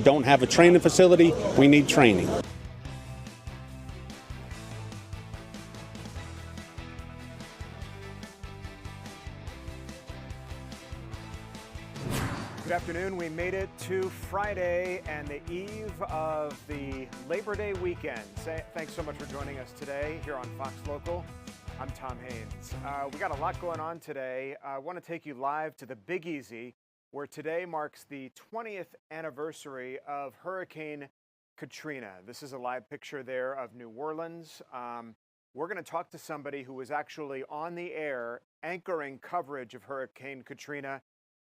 Don't have a training facility. We need training. Good afternoon. We made it to Friday and the eve of the Labor Day weekend. Thanks so much for joining us today here on Fox Local. I'm Tom Haynes. We got a lot going on today. I want to take you live to the Big Easy, where today marks the 20th anniversary of Hurricane Katrina. This is a live picture there of New Orleans. We're going to talk to somebody who was actually on the air anchoring coverage of Hurricane Katrina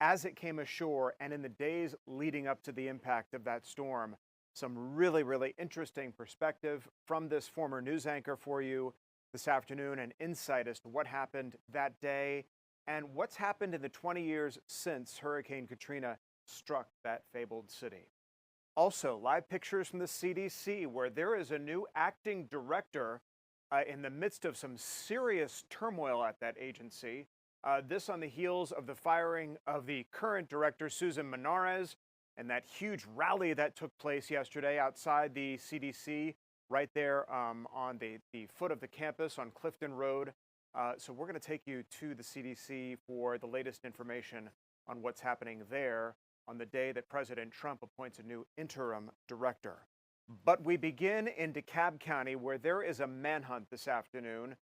as it came ashore and in the days leading up to the impact of that storm. Some really interesting perspective from this former news anchor for you this afternoon, and insight as to what happened that day and what's happened in the 20 years since Hurricane Katrina struck that fabled city. Also, live pictures from the CDC, where there is a new acting director in the midst of some serious turmoil at that agency. This on the heels of the firing of the current director, Susan Menares, and that huge rally that took place yesterday outside the CDC, right there on the foot of the campus on Clifton Road. So we're going to take you to the CDC for the latest information on what's happening there on the day that President Trump appoints a new interim director. But we begin in DeKalb County, where there is a manhunt this afternoon.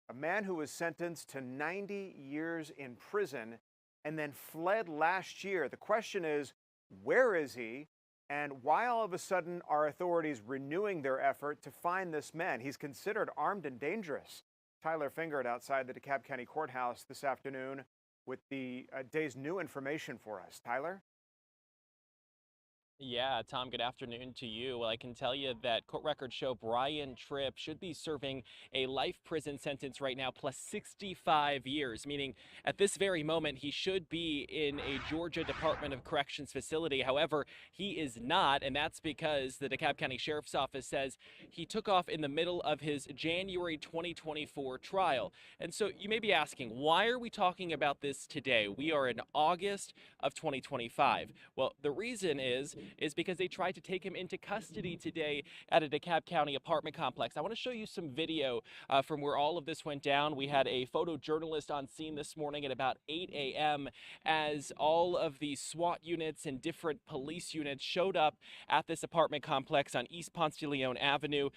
A man who was sentenced to 90 years in prison and then fled last year. The question is, where is he? And why all of a sudden are authorities renewing their effort to find this man? He's considered armed and dangerous. Tyler Fingered outside the DeKalb County Courthouse this afternoon with the day's new information for us. Tyler? Yeah, Tom, good afternoon to you. Well, I can tell you that court records show Brian Tripp should be serving a life prison sentence right now, plus 65 years, meaning at this very moment, he should be in a Georgia Department of Corrections facility. However, he is not, and that's because the DeKalb County Sheriff's Office says he took off in the middle of his January 2024 trial. And so you may be asking, why are we talking about this today? We are in August of 2025. Well, the reason is because they tried to take him into custody today at a DeKalb County apartment complex. I want to show you some video from where all of this went down. We had a photojournalist on scene this morning at about 8 a.m. as all of the SWAT units and different police units showed up at this apartment complex on East Ponce de Leon Avenue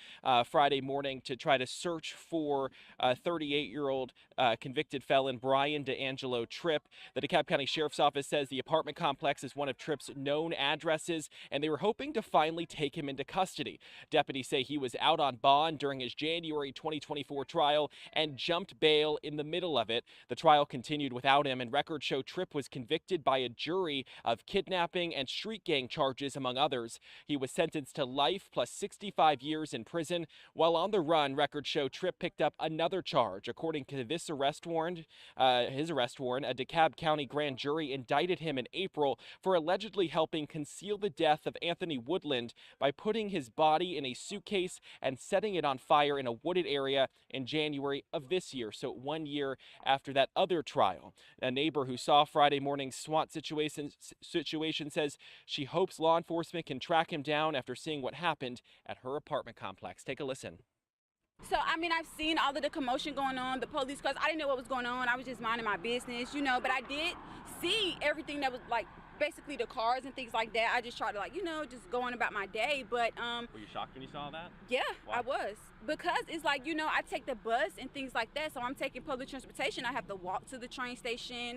Friday morning to try to search for 38-year-old convicted felon Brian DeAngelo Tripp. The DeKalb County Sheriff's Office says the apartment complex is one of Tripp's known addresses, and they were hoping to finally take him into custody. Deputies say he was out on bond during his January 2024 trial and jumped bail in the middle of it. The trial continued without him, and records show Tripp was convicted by a jury of kidnapping and street gang charges, among others. He was sentenced to life plus 65 years in prison. While on the run, records show Tripp picked up another charge. According to this arrest warrant, a DeKalb County grand jury indicted him in April for allegedly helping conceal the death of Anthony Woodland by putting his body in a suitcase and setting it on fire in a wooded area in January of this year, so 1 year after that other trial. A neighbor who saw Friday morning's SWAT situation says she hopes law enforcement can track him down after seeing what happened at her apartment complex. Take a listen. So, I mean, I've seen all of the commotion going on, the police cars. I didn't know what was going on. I was just minding my business, but I did see everything that was like basically the cars and things like that. I just tried to just go on about my day. But Were you shocked when you saw that? Yeah. Why? I was, because it's like, I take the bus and things like that. So I'm taking public transportation. I have to walk to the train station.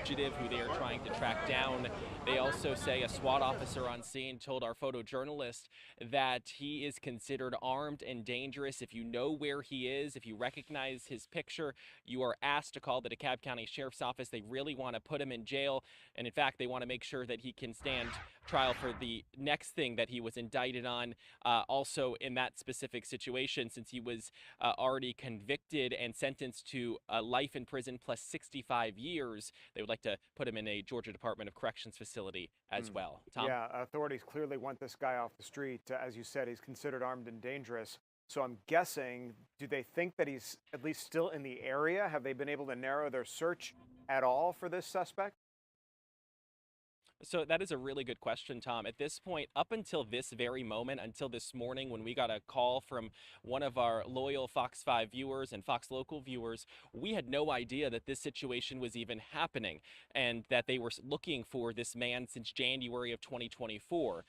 Who they are trying to track down. They also say a SWAT officer on scene told our photojournalist that he is considered armed and dangerous. If you know where he is, if you recognize his picture, you are asked to call the DeKalb County Sheriff's Office. They really want to put him in jail, and in fact, they want to make sure that he can stand trial for the next thing that he was indicted on, also in that specific situation, since he was already convicted and sentenced to life in prison plus 65 years. They would like to put him in a Georgia Department of Corrections facility as well. Tom? Yeah, authorities clearly want this guy off the street. As you said, he's considered armed and dangerous. So I'm guessing, do they think that he's at least still in the area? Have they been able to narrow their search at all for this suspect? So that is a really good question, Tom. At this point, up until this very moment, until this morning when we got a call from one of our loyal Fox 5 viewers and Fox Local viewers, we had no idea that this situation was even happening and that they were looking for this man since January of 2024.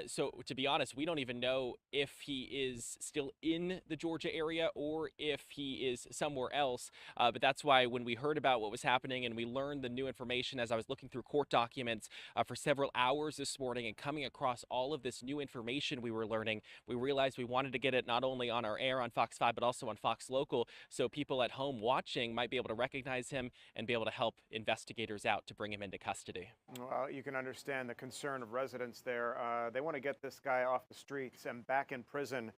So to be honest, we don't even know if he is still in the Georgia area or if he is somewhere else. But that's why when we heard about what was happening and we learned the new information as I was looking through court documents, for several hours this morning and coming across all of this new information we were learning, we realized we wanted to get it not only on our air on Fox 5, but also on Fox Local, so people at home watching might be able to recognize him and be able to help investigators out to bring him into custody. Well, you can understand the concern of residents there. They want to get this guy off the streets and back in prison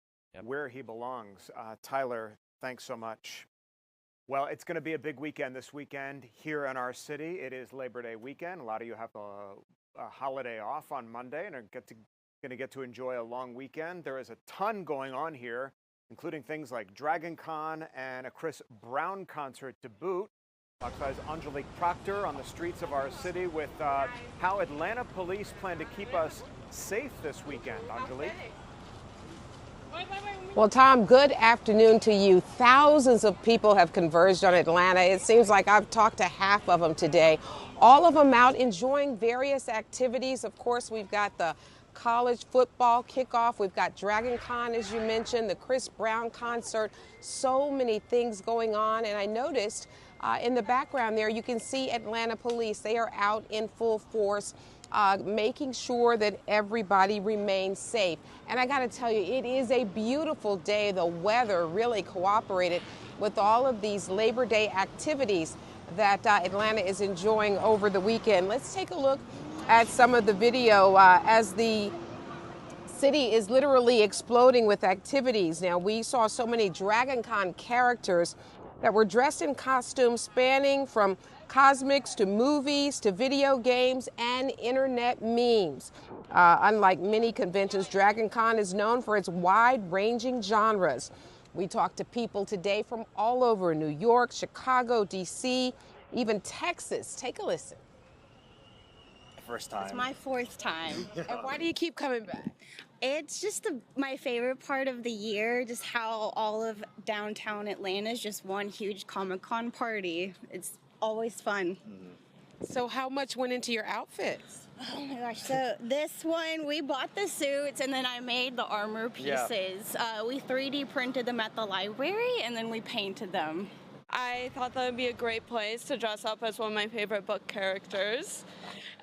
where he belongs. Tyler, thanks so much. Well, it's going to be a big weekend this weekend here in our city. It is Labor Day weekend. A lot of you have a holiday off on Monday and are going to get to enjoy a long weekend. There is a ton going on here, including things like Dragon Con and a Chris Brown concert to boot. Fox 5's Angelique Proctor on the streets of our city with how Atlanta police plan to keep us safe this weekend. Angelique? Well, Tom, good afternoon to you. Thousands of people have converged on Atlanta. It seems like I've talked to half of them today. All of them out enjoying various activities. Of course, we've got the college football kickoff. We've got Dragon Con, as you mentioned, the Chris Brown concert. So many things going on. And I noticed in the background there, you can see Atlanta police. They are out in full force, making sure that everybody remains safe. And I got to tell you, it is a beautiful day. The weather really cooperated with all of these Labor Day activities that Atlanta is enjoying over the weekend. Let's take a look at some of the video as the city is literally exploding with activities. Now, we saw so many Dragon Con characters that were dressed in costumes spanning from cosmics to movies to video games and internet memes. Unlike many conventions, Dragon Con is known for its wide-ranging genres. We talked to people today from all over New York, Chicago, D.C., even Texas. Take a listen. First time. It's my fourth time. And why do you keep coming back? It's just my favorite part of the year, just how all of downtown Atlanta is just one huge Comic-Con party. It's always fun. So how much went into your outfits? Oh my gosh, so this one, we bought the suits and then I made the armor pieces. We 3D printed them at the library and then we painted them. I thought that would be a great place to dress up as one of my favorite book characters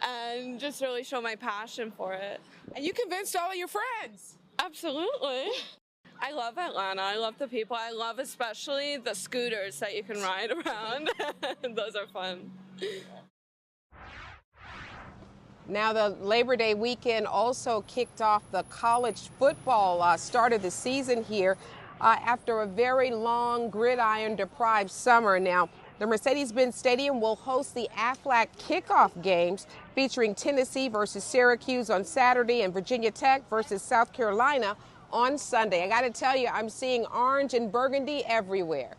and just really show my passion for it. And you convinced all of your friends. Absolutely. I love Atlanta. I love the people. I love especially the scooters that you can ride around. Those are fun. Now, the Labor Day weekend also kicked off the college football start of the season here after a very long gridiron-deprived summer. Now, the Mercedes-Benz Stadium will host the Aflac kickoff games featuring Tennessee versus Syracuse on Saturday and Virginia Tech versus South Carolina on Sunday. I got to tell you, I'm seeing orange and burgundy everywhere.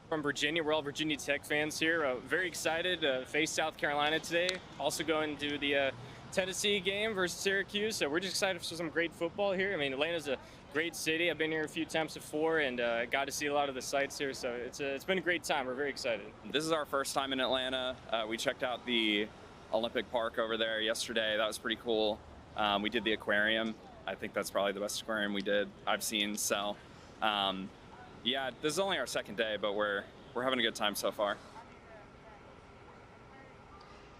From Virginia, we're all Virginia Tech fans here. Very excited to face South Carolina today. Also going to the Tennessee game versus Syracuse. So we're just excited for some great football here. I mean, Atlanta's a great city. I've been here a few times before and got to see a lot of the sights here. So it's been a great time. We're very excited. This is our first time in Atlanta. We checked out the Olympic Park over there yesterday. That was pretty cool. We did the aquarium. I think that's probably the best aquarium I've seen. So yeah, this is only our second day, but we're having a good time so far.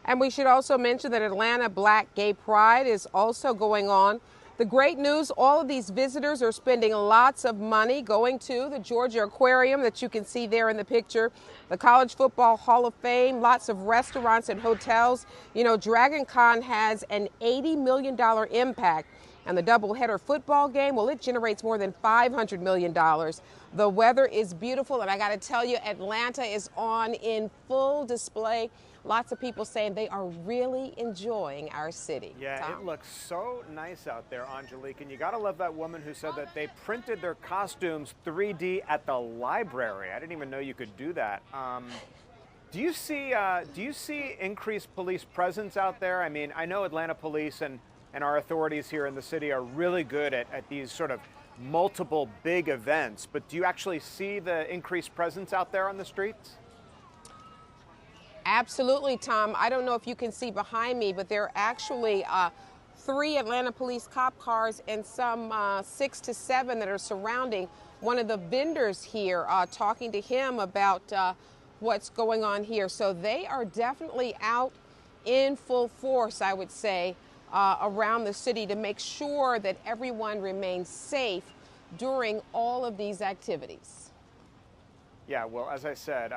And we should also mention that Atlanta Black Gay Pride is also going on. The great news, all of these visitors are spending lots of money going to the Georgia Aquarium that you can see there in the picture, the College Football Hall of Fame, lots of restaurants and hotels. You know, Dragon Con has an $80 million impact. And the doubleheader football game, well, it generates more than $500 million. The weather is beautiful, and I got to tell you, Atlanta is on in full display. Lots of people saying they are really enjoying our city. Yeah, Tom? it looks so nice out there, Angelique. And you got to love that woman who said that they printed their costumes 3D at the library. I didn't even know you could do that. Do you see increased police presence out there? I mean, I know Atlanta police and our authorities here in the city are really good at these sort of multiple big events, but do you actually see the increased presence out there on the streets? Absolutely, Tom. I don't know if you can see behind me, but there are actually 3 Atlanta police cop cars and some 6 to 7 that are surrounding one of the vendors here, talking to him about what's going on here. So they are definitely out in full force, I would say, around the city to make sure that everyone remains safe during all of these activities. Yeah, well, as I said,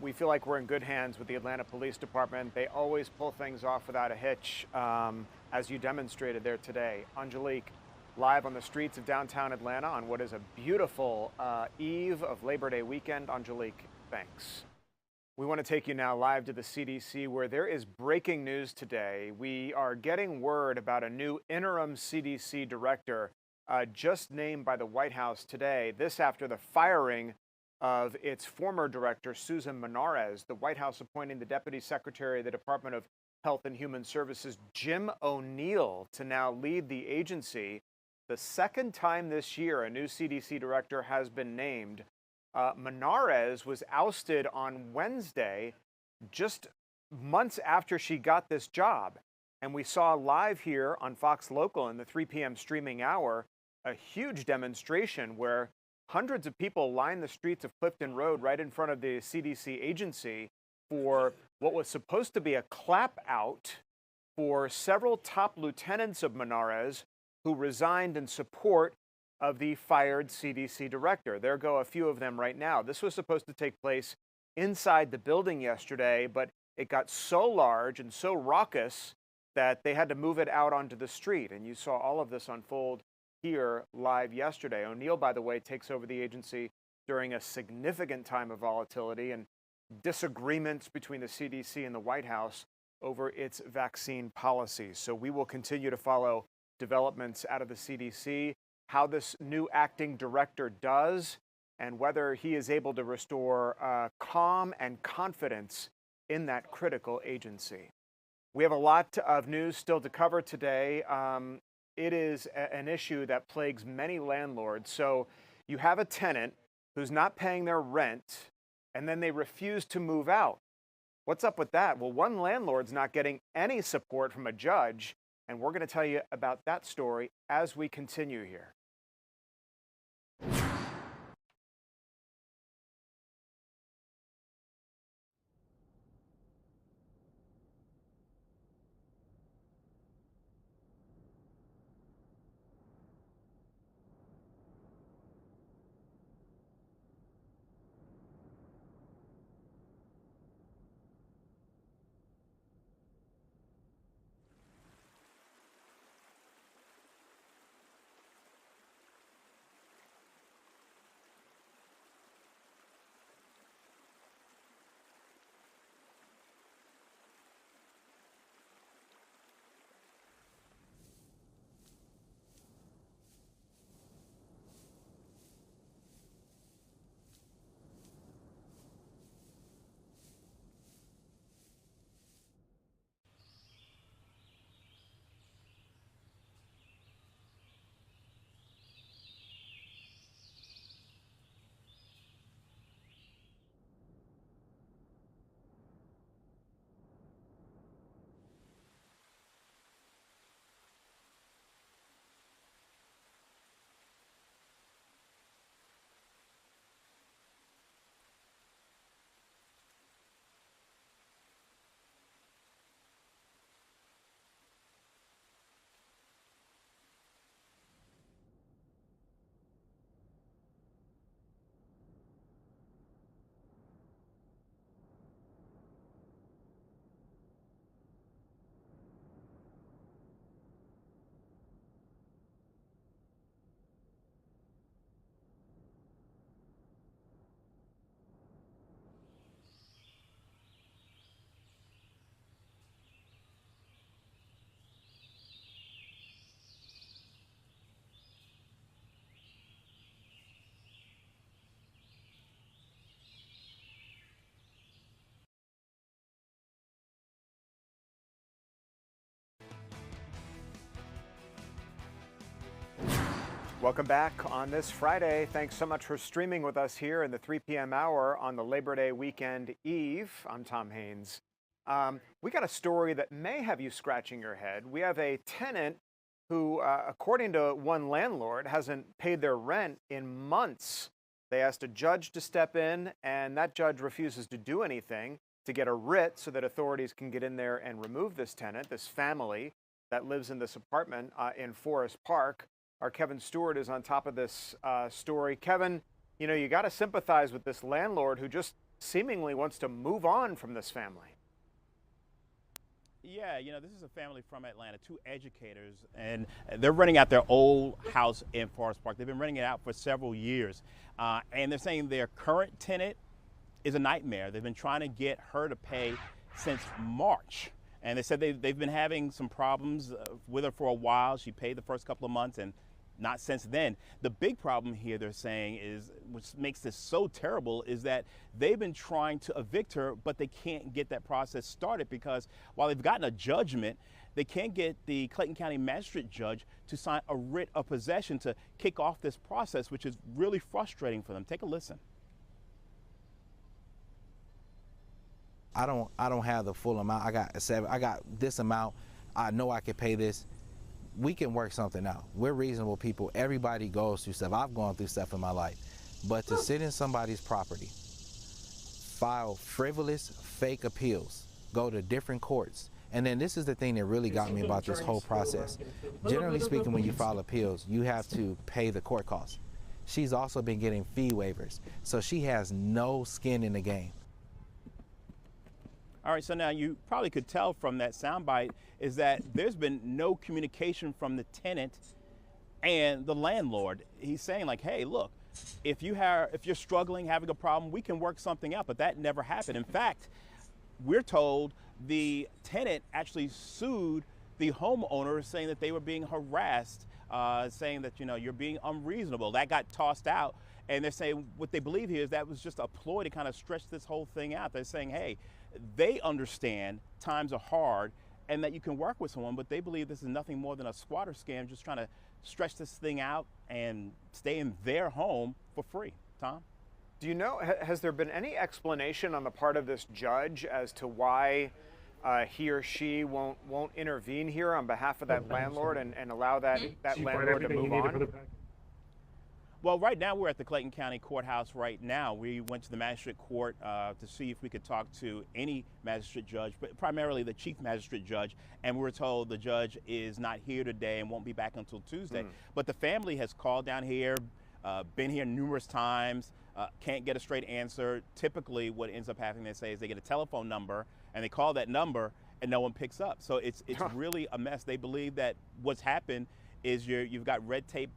we feel like we're in good hands with the Atlanta Police Department. They always pull things off without a hitch, as you demonstrated there today. Angelique, live on the streets of downtown Atlanta on what is a beautiful eve of Labor Day weekend. Angelique, thanks. We want to take you now live to the CDC, where there is breaking news today. We are getting word about a new interim CDC director just named by the White House today. This after the firing of its former director, Susan Menarez, the White House appointing the Deputy Secretary of the Department of Health and Human Services, Jim O'Neill, to now lead the agency. The second time this year a new CDC director has been named. Menarez was ousted on Wednesday, just months after she got this job. And we saw live here on Fox Local in the 3 p.m. streaming hour a huge demonstration where hundreds of people lined the streets of Clifton Road right in front of the CDC agency for what was supposed to be a clap out for several top lieutenants of Menarez who resigned in support of the fired CDC director. There go a few of them right now. This was supposed to take place inside the building yesterday, but it got so large and so raucous that they had to move it out onto the street. And you saw all of this unfold here live yesterday. O'Neill, by the way, takes over the agency during a significant time of volatility and disagreements between the CDC and the White House over its vaccine policies. So we will continue to follow developments out of the CDC, how this new acting director does, and whether he is able to restore calm and confidence in that critical agency. We have a lot of news still to cover today. It is an issue that plagues many landlords. So you have a tenant who's not paying their rent, and then they refuse to move out. What's up with that? Well, one landlord's not getting any support from a judge, and we're going to tell you about that story as we continue here. Welcome back on this Friday. Thanks so much for streaming with us here in the 3 p.m. hour on the Labor Day weekend eve. I'm Tom Haynes. We got a story that may have you scratching your head. We have a tenant who, according to one landlord, hasn't paid their rent in months. They asked a judge to step in, and that judge refuses to do anything to get a writ so that authorities can get in there and remove this tenant, this family that lives in this apartment in Forest Park. Our Kevin Stewart is on top of this story. Kevin, you know, you got to sympathize with this landlord who just seemingly wants to move on from this family. Yeah, you know, this is a family from Atlanta, two educators, and they're renting out their old house in Forest Park. They've been renting it out for several years, and they're saying their current tenant is a nightmare. They've been trying to get her to pay since March. And they said they've been having some problems with her for a while. She paid the first couple of months and not since then. The big problem here, they're saying, is, which makes this so terrible, is that they've been trying to evict her, but they can't get that process started because while they've gotten a judgment, they can't get the Clayton County magistrate judge to sign a writ of possession to kick off this process, which is really frustrating for them. Take a listen. I don't have the full amount. I got this amount. I know I can pay this. We can work something out. We're reasonable people. Everybody goes through stuff. I've gone through stuff in my life. But to sit in somebody's property, file frivolous, fake appeals, go to different courts, and then this is the thing that really got me about this whole process. Generally speaking, when you file appeals, you have to pay the court costs. She's also been getting fee waivers, so she has no skin in the game. All right, so now you probably could tell from that soundbite is that there's been no communication from the tenant and the landlord. He's saying like, hey, look, if you're struggling, having a problem, we can work something out, but that never happened. In fact, we're told the tenant actually sued the homeowner saying that they were being harassed, saying that, you know, you're being unreasonable. That got tossed out. And they're saying what they believe here is that was just a ploy to kind of stretch this whole thing out. They're saying, hey, they understand times are hard and that you can work with someone, but they believe this is nothing more than a squatter scam, just trying to stretch this thing out and stay in their home for free. Tom? Do you know, has there been any explanation on the part of this judge as to why he or she won't intervene here on behalf of that landlord and allow that landlord to move on? Well, right now we're at the Clayton County Courthouse right now. We went to the magistrate court to see if we could talk to any magistrate judge, but primarily the chief magistrate judge, and we were told the judge is not here today and won't be back until Tuesday. But the family has called down here, been here numerous times, can't get a straight answer. Typically what ends up happening, they say, is they get a telephone number and they call that number and no one picks up. So it's really a mess. They believe that what's happened is you've got red tape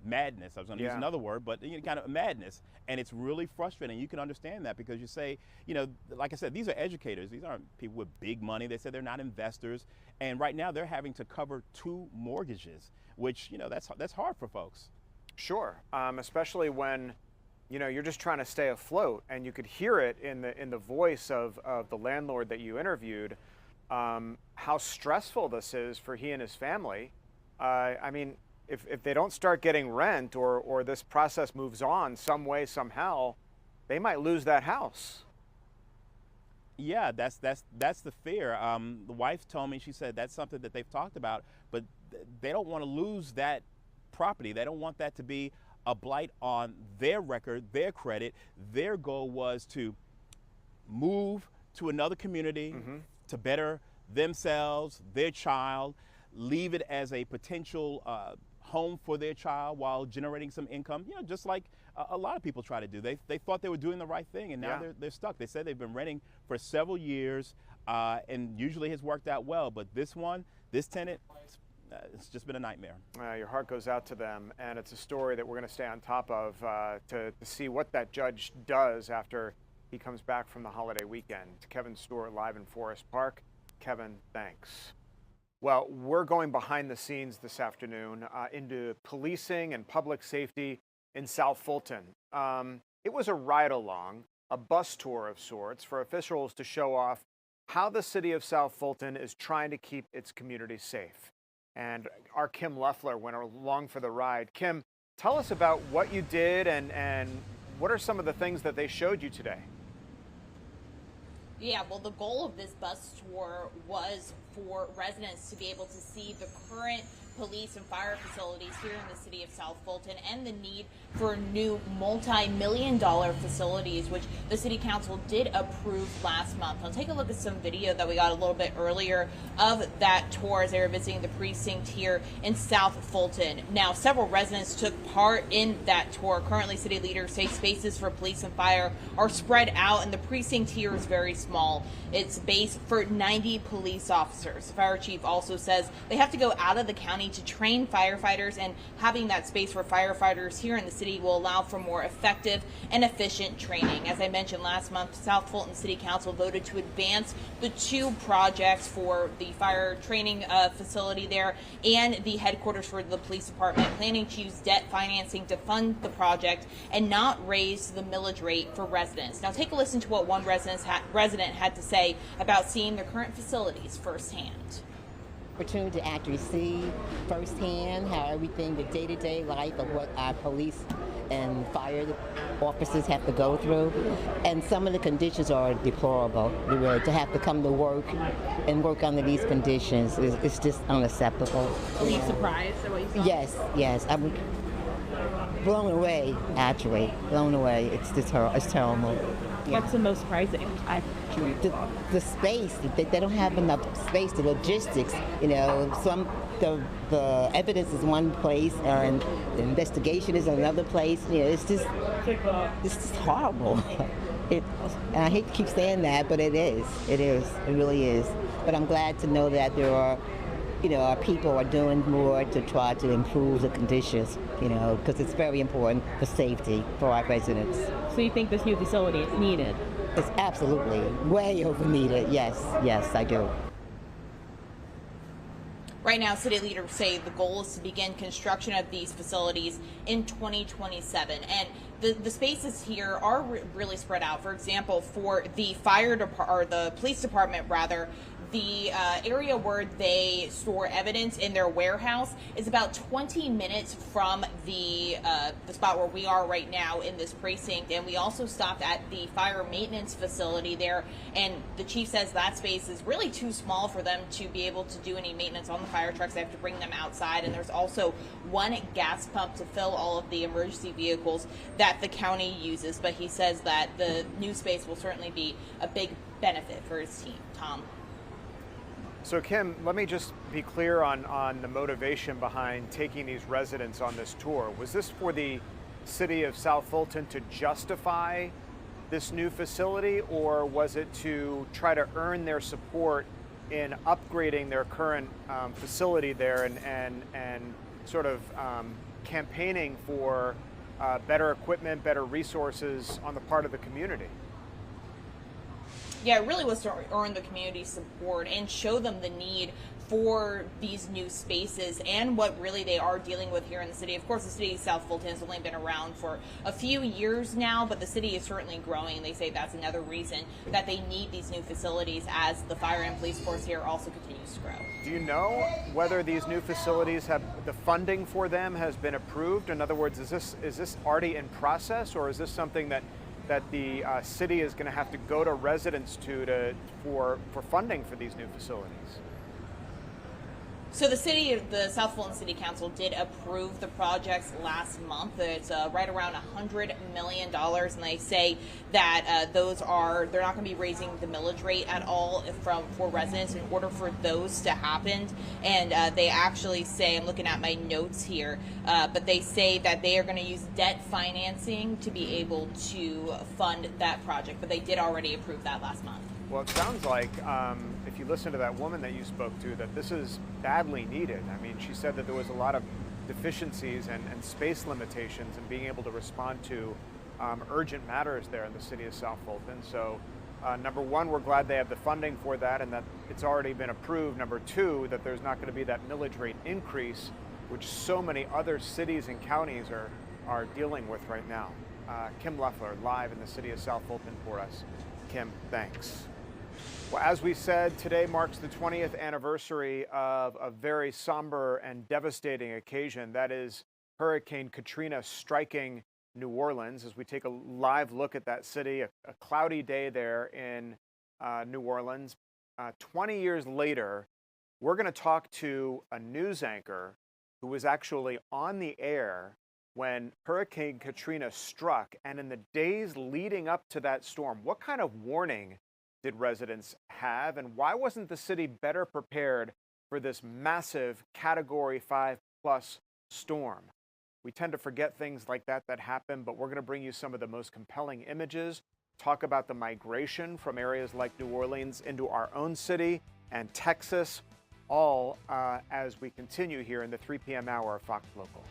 madness. I was going to use another word, but kind of madness. And it's really frustrating. You can understand that because you say, you know, like I said, these are educators. These aren't people with big money. They said they're not investors. And right now they're having to cover 2 mortgages, which, you know, that's hard for folks. Sure, especially when, you know, you're just trying to stay afloat, and you could hear it in the voice of the landlord that you interviewed, how stressful this is for he and his family. I mean, if they don't start getting rent or this process moves on some way, somehow, they might lose that house. Yeah, that's the fear. The wife told me, she said that's something that they've talked about, but they don't want to lose that property. They don't want that to be a blight on their record, their credit. Their goal was to move to another community to better themselves, their child, leave it as a potential home for their child while generating some income, you know, just like a lot of people try to do. They thought they were doing the right thing, and now they're stuck. They said they've been renting for several years, and usually has worked out well, but this tenant, it's just been a nightmare. Your heart goes out to them, and it's a story that we're going to stay on top of to see what that judge does after he comes back from the holiday weekend. Kevin Stewart live in Forest Park. Kevin, thanks. Well, we're going behind the scenes this afternoon into policing and public safety in South Fulton. It was a ride-along, a bus tour of sorts for officials to show off how the city of South Fulton is trying to keep its community safe. and our Kim Leffler went along for the ride. Kim, tell us about what you did and what are some of the things that they showed you today? Yeah, well, the goal of this bus tour was for residents to be able to see the current police and fire facilities here in the city of South Fulton and the need for new multi-million-dollar facilities, which the city council did approve last month. I'll take a look at some video that we got a little bit earlier of that tour as they were visiting the precinct here in South Fulton. Now, several residents took part in that tour. Currently, city leaders say spaces for police and fire are spread out, and the precinct here is very small. It's based for 90 police officers. The fire chief also says they have to go out of the county to train firefighters, and having that space for firefighters here in the city will allow for more effective and efficient training. As I mentioned last month, South Fulton City Council voted to advance the 2 projects for the fire training facility there and the headquarters for the police department, planning to use debt financing to fund the project and not raise the millage rate for residents. Now take a listen to what one resident had to say about seeing the current facilities firsthand. Opportunity to actually see firsthand how everything, the day-to-day life of what our police and fire officers have to go through, and some of the conditions are deplorable. Really, to have to come to work and work under these conditions is just unacceptable. Were you surprised at what you saw? Yes, I'm blown away. Actually, blown away. It's terrible. What's the most surprising? The space. They don't have enough space. The logistics. The evidence is one place, and the investigation is another place. It's just horrible. And I hate to keep saying that, but it is. It really is. But I'm glad to know that there are, our people are doing more to try to improve the conditions, because it's very important for safety for our residents. So you think this new facility is needed? It's absolutely way over needed. Yes, I do. Right now, city leaders say the goal is to begin construction of these facilities in 2027. And the spaces here are really spread out. For example, for the the police department, the area where they store evidence in their warehouse is about 20 minutes from the spot where we are right now in this precinct. And we also stopped at the fire maintenance facility there, and the chief says that space is really too small for them to be able to do any maintenance on the fire trucks. They have to bring them outside, and there's also one gas pump to fill all of the emergency vehicles that the county uses. But he says that the new space will certainly be a big benefit for his team. Tom? So Kim, let me just be clear on the motivation behind taking these residents on this tour. Was this for the city of South Fulton to justify this new facility, or was it to try to earn their support in upgrading their current facility there and sort of campaigning for better equipment, better resources on the part of the community? Yeah, it really was to earn the community support and show them the need for these new spaces and what really they are dealing with here in the city. Of course, the city of South Fulton has only been around for a few years now, but the city is certainly growing. They say that's another reason that they need these new facilities as the fire and police force here also continues to grow. Do you know whether these new facilities have the funding for them has been approved? In other words, is this already in process, or is this something that the city is going to have to go to residents for funding for these new facilities? So the South Fulton City Council did approve the projects last month. It's right around $100 million, and they say that they're not going to be raising the millage rate at all for residents in order for those to happen. And they actually say, I'm looking at my notes here, but they say that they are going to use debt financing to be able to fund that project. But they did already approve that last month. Well, it sounds like, if you listen to that woman that you spoke to, that this is badly needed. I mean, she said that there was a lot of deficiencies and space limitations in being able to respond to urgent matters there in the city of South Fulton. So, number one, we're glad they have the funding for that and that it's already been approved. Number two, that there's not going to be that millage rate increase, which so many other cities and counties are dealing with right now. Kim Leffler, live in the city of South Fulton for us. Kim, thanks. Well, as we said, today marks the 20th anniversary of a very somber and devastating occasion. That is Hurricane Katrina striking New Orleans. As we take a live look at that city, a cloudy day there in New Orleans. 20 years later, we're going to talk to a news anchor who was actually on the air when Hurricane Katrina struck, and in the days leading up to that storm. What kind of warning did residents have, and why wasn't the city better prepared for this massive Category 5+ storm? We tend to forget things like that happen, but we're going to bring you some of the most compelling images, talk about the migration from areas like New Orleans into our own city and Texas, all as we continue here in the 3 p.m. hour of Fox Local.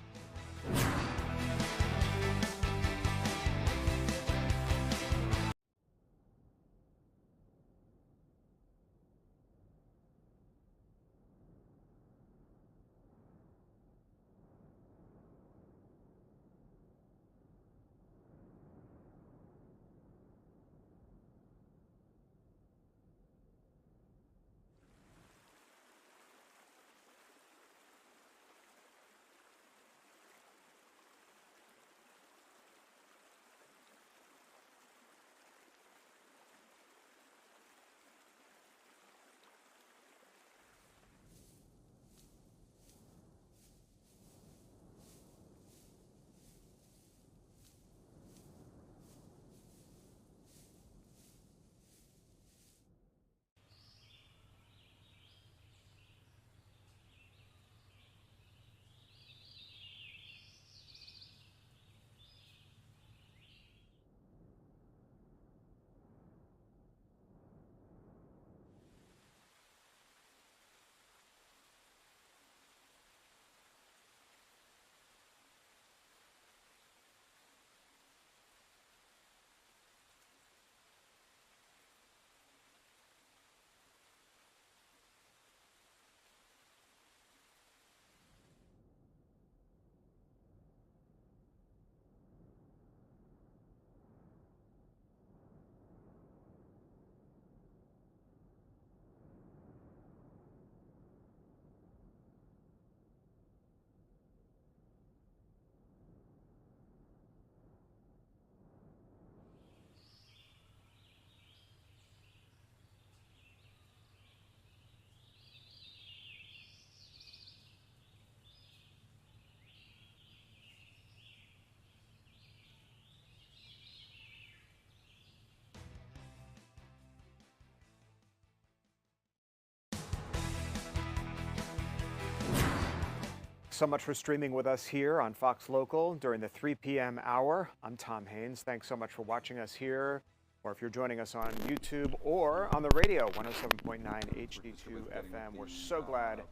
So much for streaming with us here on Fox Local during the 3 p.m. hour. I'm Tom Haynes. Thanks so much for watching us here, or if you're joining us on YouTube or on the radio, 107.9 HD2 FM. We're so glad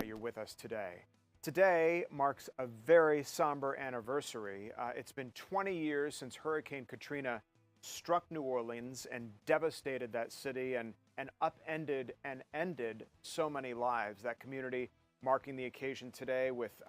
you're with us today. Today marks a very somber anniversary. It's been 20 years since Hurricane Katrina struck New Orleans and devastated that city and upended and ended so many lives. That community marking the occasion today with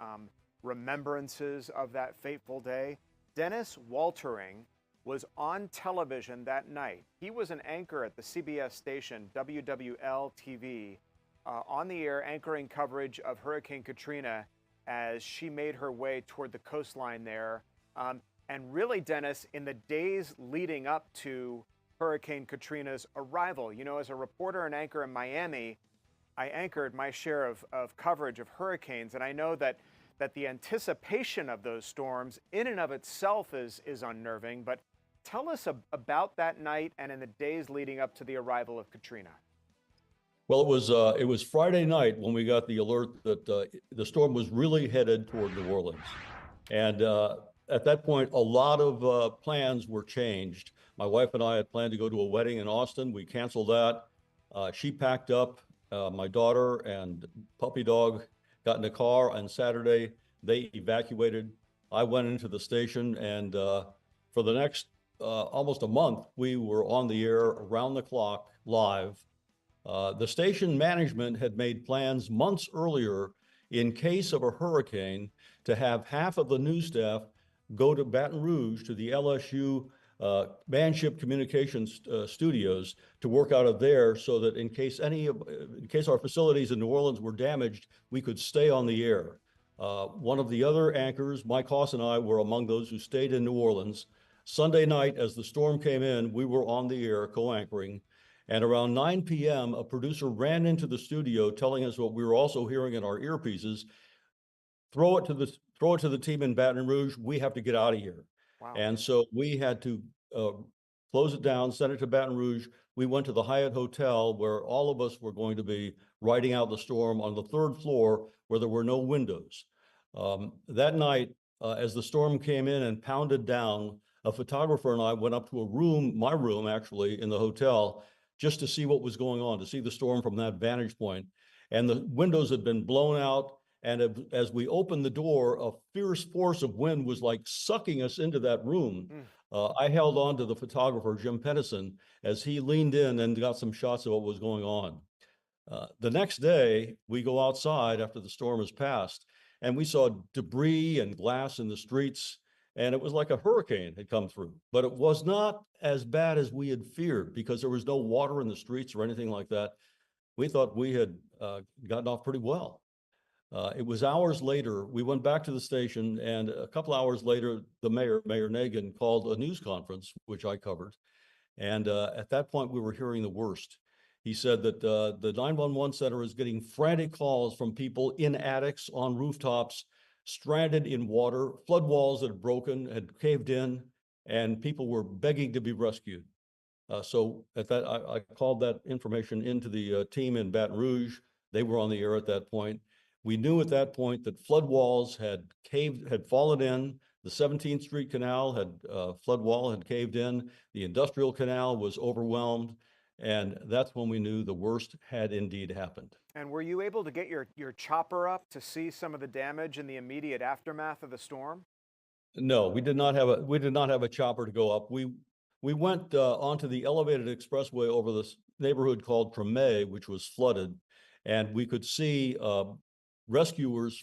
remembrances of that fateful day. Dennis Waltering was on television that night. He was an anchor at the CBS station WWL-TV on the air anchoring coverage of Hurricane Katrina as she made her way toward the coastline there. And really, Dennis, in the days leading up to Hurricane Katrina's arrival, you know, as a reporter and anchor in Miami, I anchored my share of coverage of hurricanes, and I know that the anticipation of those storms in and of itself is unnerving. But tell us about that night and in the days leading up to the arrival of Katrina. Well, it was Friday night when we got the alert that the storm was really headed toward New Orleans, and at that point, a lot of plans were changed. My wife and I had planned to go to a wedding in Austin. We canceled that. She packed up. My daughter and puppy dog got in the car on Saturday. They evacuated. I went into the station, and for the next almost a month, we were on the air around the clock live. The station management had made plans months earlier in case of a hurricane to have half of the news staff go to Baton Rouge to the LSU Manship Communications Studios to work out of there, so that in case our facilities in New Orleans were damaged, we could stay on the air. One of the other anchors, Mike Hoss, and I were among those who stayed in New Orleans. Sunday night, as the storm came in, we were on the air co-anchoring. And around 9 p.m., a producer ran into the studio telling us what we were also hearing in our earpieces: throw it to the team in Baton Rouge. We have to get out of here. Wow. And so we had to close it down, send it to Baton Rouge. We went to the Hyatt Hotel, where all of us were going to be riding out the storm on the 3rd floor, where there were no windows. That night, as the storm came in and pounded down, a photographer and I went up to my room actually, in the hotel, just to see what was going on, to see the storm from that vantage point. And the windows had been blown out. And as we opened the door, a fierce force of wind was like sucking us into that room. I held on to the photographer, Jim Pennison, as he leaned in and got some shots of what was going on. The next day, we go outside after the storm has passed, and we saw debris and glass in the streets, and it was like a hurricane had come through. But it was not as bad as we had feared, because there was no water in the streets or anything like that. We thought we had gotten off pretty well. It was hours later, we went back to the station, and a couple hours later, the Mayor Nagin, called a news conference, which I covered. And at that point, we were hearing the worst. He said that the 911 center is getting frantic calls from people in attics, on rooftops, stranded in water, flood walls that had broken, had caved in, and people were begging to be rescued. So at that, I called that information into the team in Baton Rouge. They were on the air at that point. We knew at that point that flood walls had fallen in. The 17th Street Canal flood wall had caved in. The Industrial Canal was overwhelmed. And that's when we knew the worst had indeed happened. And were you able to get your chopper up to see some of the damage in the immediate aftermath of the storm? No, we did not have a chopper to go up. We went onto the elevated expressway over this neighborhood called Treme, which was flooded, and we could see rescuers,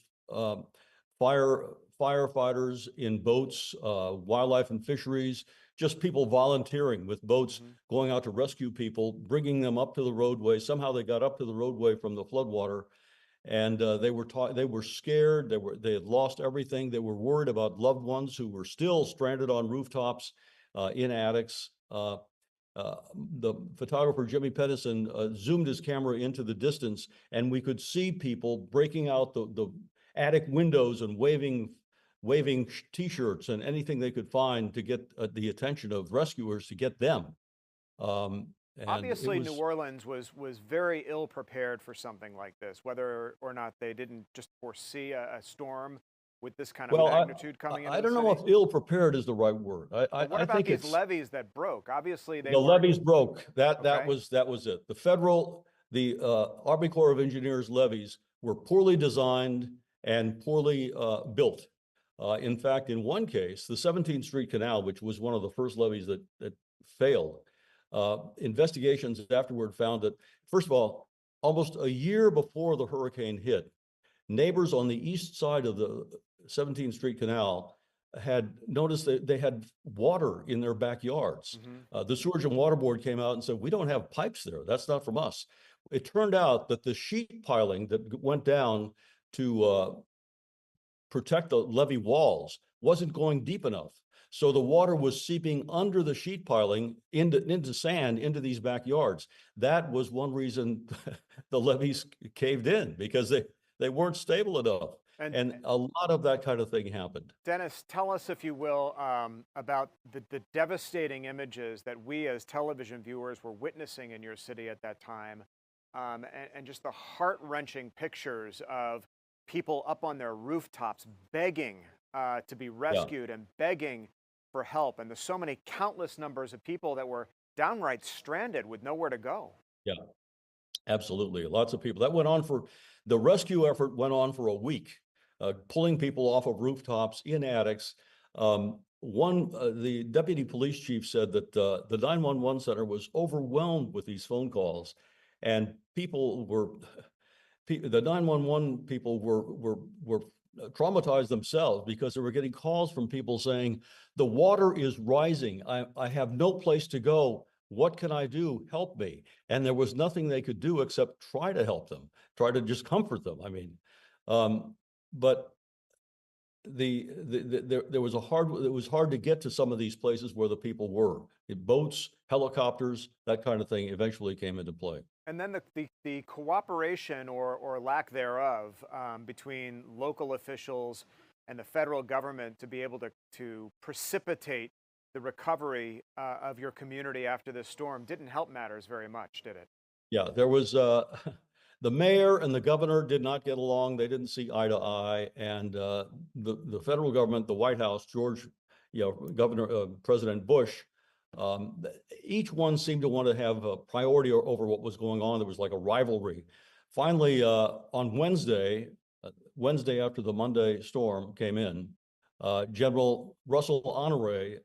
firefighters in boats, wildlife and fisheries, just people volunteering with boats, going out to rescue people, bringing them up to the roadway. Somehow they got up to the roadway from the floodwater, and they were scared. They had lost everything. They were worried about loved ones who were still stranded on rooftops, in attics. The photographer, Jimmy Pennison, zoomed his camera into the distance, and we could see people breaking out the attic windows and waving T-shirts and anything they could find to get the attention of rescuers, to get them. Obviously, New Orleans was very ill prepared for something like this, whether or not they didn't just foresee a storm with this kind of magnitude coming into I don't know if ill prepared is the right word. What about these levees that broke? Obviously, the levees broke. That was it. The Army Corps of Engineers levees were poorly designed and poorly built. In fact, in one case, the 17th Street Canal, which was one of the first levees that failed, investigations afterward found that, first of all, almost a year before the hurricane hit, neighbors on the east side of the 17th Street Canal had noticed that they had water in their backyards. The Sewage and Water Board came out and said, "We don't have pipes there. That's not from us." It turned out that the sheet piling that went down to protect the levee walls wasn't going deep enough. So the water was seeping under the sheet piling into sand, into these backyards. That was one reason the levees caved in, because they weren't stable enough. And a lot of that kind of thing happened. Dennis, tell us, if you will, about the devastating images that we as television viewers were witnessing in your city at that time, and just the heart-wrenching pictures of people up on their rooftops begging to be rescued and begging for help. And there's so many countless numbers of people that were downright stranded with nowhere to go. Yeah, absolutely. Lots of people. The rescue effort went on for a week, pulling people off of rooftops, in attics. The deputy police chief said that the 911 center was overwhelmed with these phone calls, and the 911 people were traumatized themselves because they were getting calls from people saying, the water is rising. I have no place to go. What can I do? Help me. And there was nothing they could do except try to help them, try to just comfort them. I mean, but there was it was hard to get to some of these places where the people were. Boats, helicopters, that kind of thing eventually came into play. And then the cooperation or lack thereof between local officials and the federal government to be able to precipitate the recovery of your community after this storm didn't help matters very much, did it? Yeah, there was the mayor and the governor did not get along. They didn't see eye to eye, and the federal government, the White House, President Bush, each one seemed to want to have a priority over what was going on. There was like a rivalry. Finally, on Wednesday after the Monday storm came in, General Russell Honore,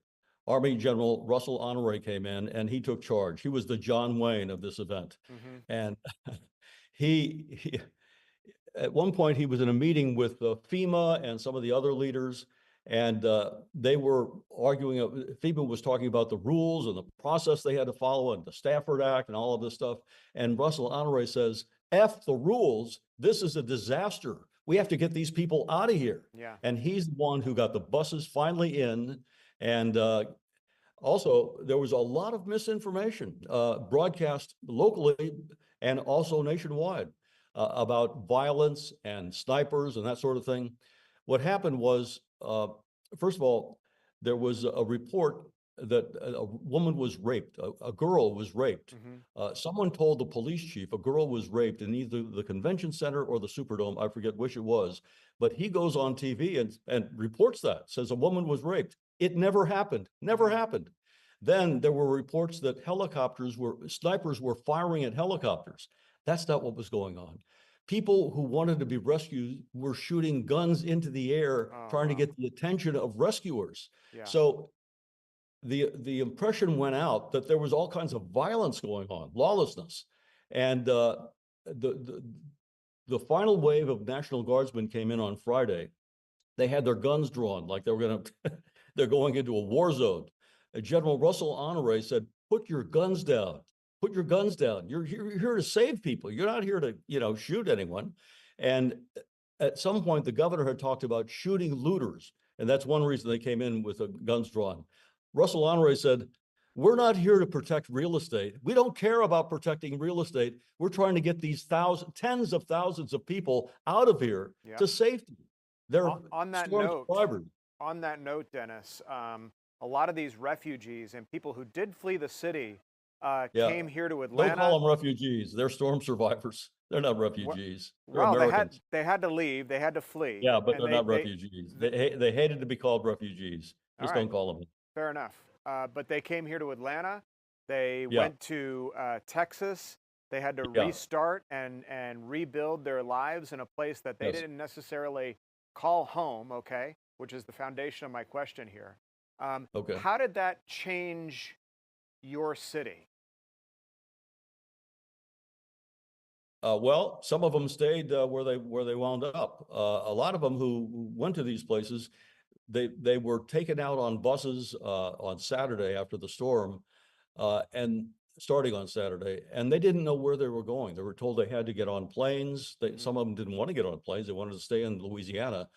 Army General Russell Honore came in and he took charge. He was the John Wayne of this event. And he at one point he was in a meeting with FEMA and some of the other leaders, and they were arguing. FEMA was talking about the rules and the process they had to follow and the Stafford Act and all of this stuff. And Russell Honore says, F the rules, this is a disaster. We have to get these people out of here. Yeah. And he's the one who got the buses finally in. And also, there was a lot of misinformation broadcast locally and also nationwide about violence and snipers and that sort of thing. What happened was, first of all, there was a report that a woman was raped, a girl was raped. Someone told the police chief a girl was raped in either the convention center or the Superdome, I forget which it was, but he goes on TV and reports that, says a woman was raped. It never happened, never happened. Then there were reports that snipers were firing at helicopters. That's not what was going on. People who wanted to be rescued were shooting guns into the air, trying to get the attention of rescuers. Yeah. So the impression went out that there was all kinds of violence going on, lawlessness. And the final wave of National Guardsmen came in on Friday. They had their guns drawn like they were they're going into a war zone. General Russell Honore said, put your guns down. Put your guns down. You're here to save people. You're not here to, shoot anyone. And at some point, the governor had talked about shooting looters. And that's one reason they came in with guns drawn. Russell Honore said, we're not here to protect real estate. We don't care about protecting real estate. We're trying to get these tens of thousands of people out of here to safety. They're on that note, Dennis, a lot of these refugees and people who did flee the city came here to Atlanta. Don't call them refugees. They're storm survivors. They're not refugees. They're Americans. They had to leave. They had to flee. Yeah, but they're not refugees. They hated to be called refugees. Just don't call them. Fair enough. But they came here to Atlanta. They went to Texas. They had to restart and rebuild their lives in a place that they didn't necessarily call home, which is the foundation of my question here. How did that change your city? Well, some of them stayed where they wound up. A lot of them who went to these places, they were taken out on buses on Saturday after the storm, and starting on Saturday, and they didn't know where they were going. They were told they had to get on planes. Some of them didn't want to get on planes. They wanted to stay in Louisiana.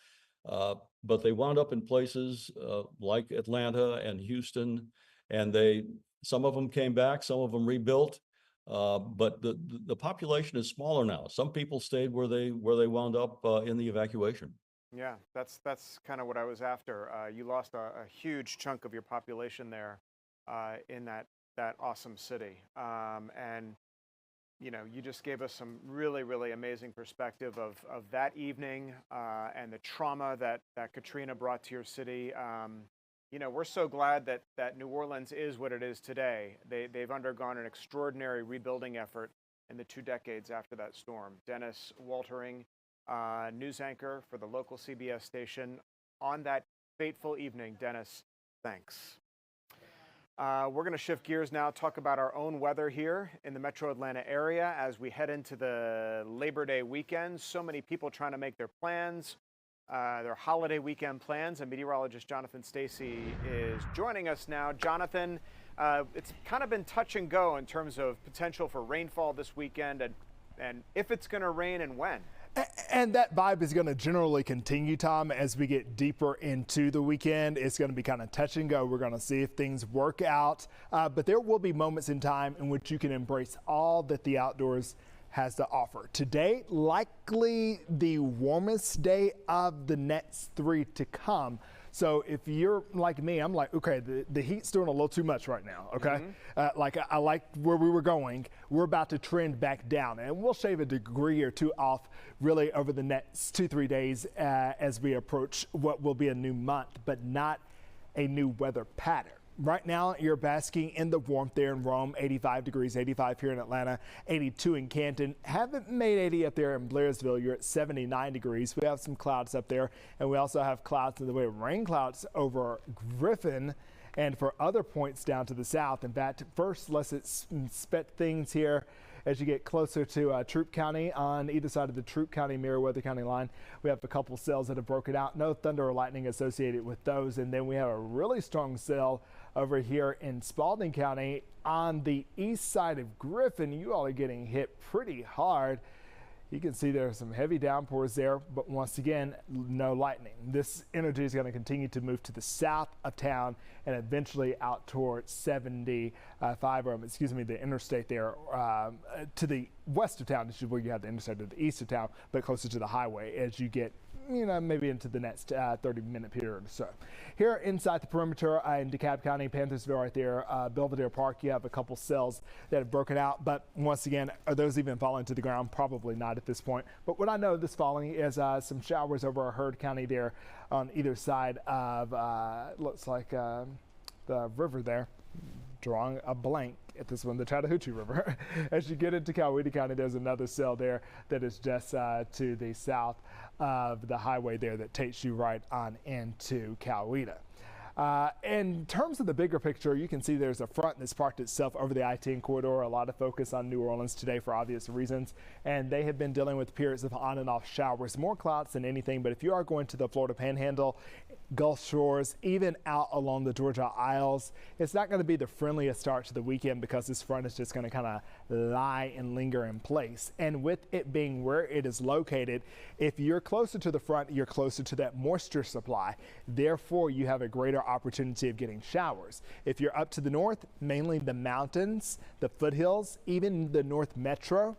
But they wound up in places like Atlanta and Houston, and some of them came back, some of them rebuilt. But the population is smaller now. Some people stayed where they wound up in the evacuation. Yeah, that's kind of what I was after. You lost a huge chunk of your population there in that awesome city, and you just gave us some really, really amazing perspective of that evening and the trauma that Katrina brought to your city. We're so glad that New Orleans is what it is today. They've undergone an extraordinary rebuilding effort in the 2 decades after that storm. Dennis Waltering, news anchor for the local CBS station on that fateful evening. Dennis, thanks. We're going to shift gears now, talk about our own weather here in the metro Atlanta area as we head into the Labor Day weekend. So many people trying to make their plans their holiday weekend plans, and meteorologist Jonathan Stacy is joining us now. Jonathan, it's kind of been touch and go in terms of potential for rainfall this weekend, and if it's going to rain and when. And that vibe is going to generally continue, Tom, as we get deeper into the weekend. It's going to be kind of touch and go. We're going to see if things work out. But there will be moments in time in which you can embrace all that the outdoors has to offer. Today, likely the warmest day of the next 3 to come. So if you're like me, I'm like, okay, the heat's doing a little too much right now, okay? Like I like where we were going. We're about to trend back down, and we'll shave a degree or two off really over the next 2-3 days as we approach what will be a new month, but not a new weather pattern. Right now, you're basking in the warmth there in Rome, 85 degrees, 85 here in Atlanta, 82 in Canton. Haven't made 80 up there in Blairsville. You're at 79 degrees. We have some clouds up there, and we also have clouds in the way of rain clouds over Griffin and for other points down to the south. In fact, first, let's inspect things here as you get closer to Troup County. On either side of the Troup County, Meriwether County line, we have a couple cells that have broken out. No thunder or lightning associated with those. And then we have a really strong cell over here in Spalding County on the east side of Griffin. You all are getting hit pretty hard. You can see there are some heavy downpours there, but once again, no lightning. This energy is going to continue to move to the south of town and eventually out towards 75, or excuse me, the interstate there to the west of town, which is where you have the interstate to the east of town, but closer to the highway as you get, you know, maybe into the next 30-minute period or so. Here inside the perimeter in DeKalb County, Panthersville right there, Belvedere Park, you have a couple cells that have broken out. But once again, are those even falling to the ground? Probably not at this point. But what I know this falling is some showers over Heard County there on either side of, looks like the river there. Drawing a blank at this one, the Chattahoochee River. As you get into Coweta County, there's another cell there that is just to the south of the highway there that takes you right on into Coweta. In terms of the bigger picture, you can see there's a front that's parked itself over the I-10 corridor. A lot of focus on New Orleans today for obvious reasons, and they have been dealing with periods of on and off showers, more clouds than anything. But if you are going to the Florida Panhandle, Gulf Shores, even out along the Georgia Isles, it's not going to be the friendliest start to the weekend because this front is just going to kind of lie and linger in place. And with it being where it is located, if you're closer to the front, you're closer to that moisture supply. Therefore, you have a greater opportunity of getting showers. If you're up to the north, mainly the mountains, the foothills, even the North Metro,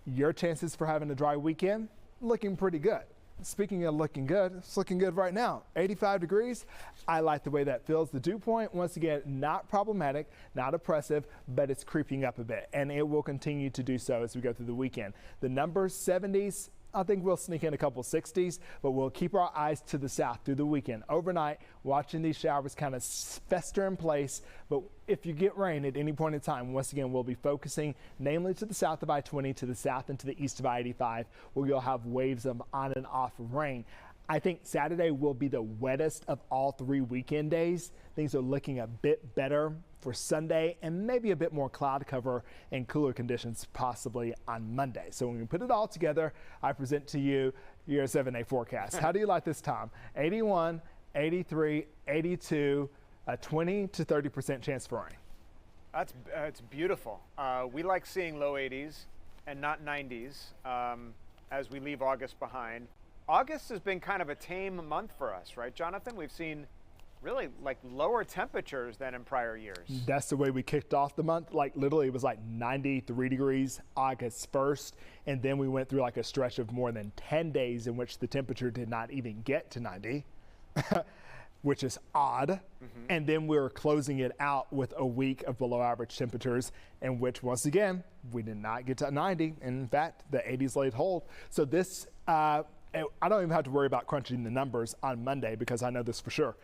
your chances for having a dry weekend looking pretty good. Speaking of looking good, it's looking good right now. 85 degrees. I like the way that feels. The dew point, once again, not problematic, not oppressive, but it's creeping up a bit, and it will continue to do so as we go through the weekend. The numbers, 70s, I think we'll sneak in a couple 60s, but we'll keep our eyes to the south through the weekend. Overnight, watching these showers kind of fester in place. But if you get rain at any point in time, once again, we'll be focusing namely to the south of I-20, to the south and to the east of I-85, where you'll have waves of on and off rain. I think Saturday will be the wettest of all 3 weekend days. Things are looking a bit better for Sunday, and maybe a bit more cloud cover and cooler conditions possibly on Monday. So when we put it all together, I present to you your 7-day forecast. How do you like this, Tom? 81, 83, 82, a 20 to 30% chance for rain. It's beautiful. We like seeing low 80s and not 90s as we leave August behind. August has been kind of a tame month for us, right, Jonathan? We've seen really like lower temperatures than in prior years. That's the way we kicked off the month. Like literally it was like 93 degrees August 1st. And then we went through like a stretch of more than 10 days in which the temperature did not even get to 90, which is odd. And then we were closing it out with a week of below average temperatures in which once again, we did not get to 90. And in fact, the 80s laid hold. So this, I don't even have to worry about crunching the numbers on Monday because I know this for sure.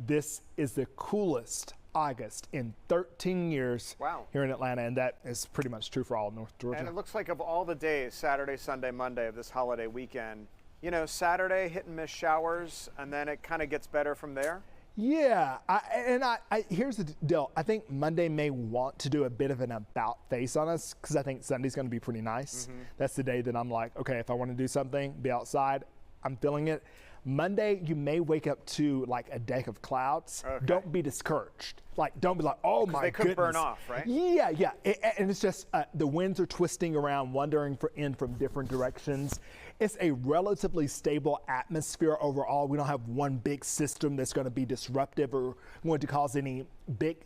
This is the coolest August in 13 years here in Atlanta, and that is pretty much true for all of North Georgia. And it looks like of all the days, Saturday, Sunday, Monday of this holiday weekend, you know, Saturday hit and miss showers, and then it kind of gets better from there. Yeah, here's the deal. I think Monday may want to do a bit of an about face on us because I think Sunday's going to be pretty nice. That's the day that I'm like, okay, if I want to do something, be outside, I'm feeling it. Monday, you may wake up to like a deck of clouds. Don't be discouraged. Like, don't be like, oh my they could goodness. burn off, right? Yeah. And it's just the winds are twisting around, wandering in from different directions. It's a relatively stable atmosphere overall. We don't have one big system that's going to be disruptive or going to cause any big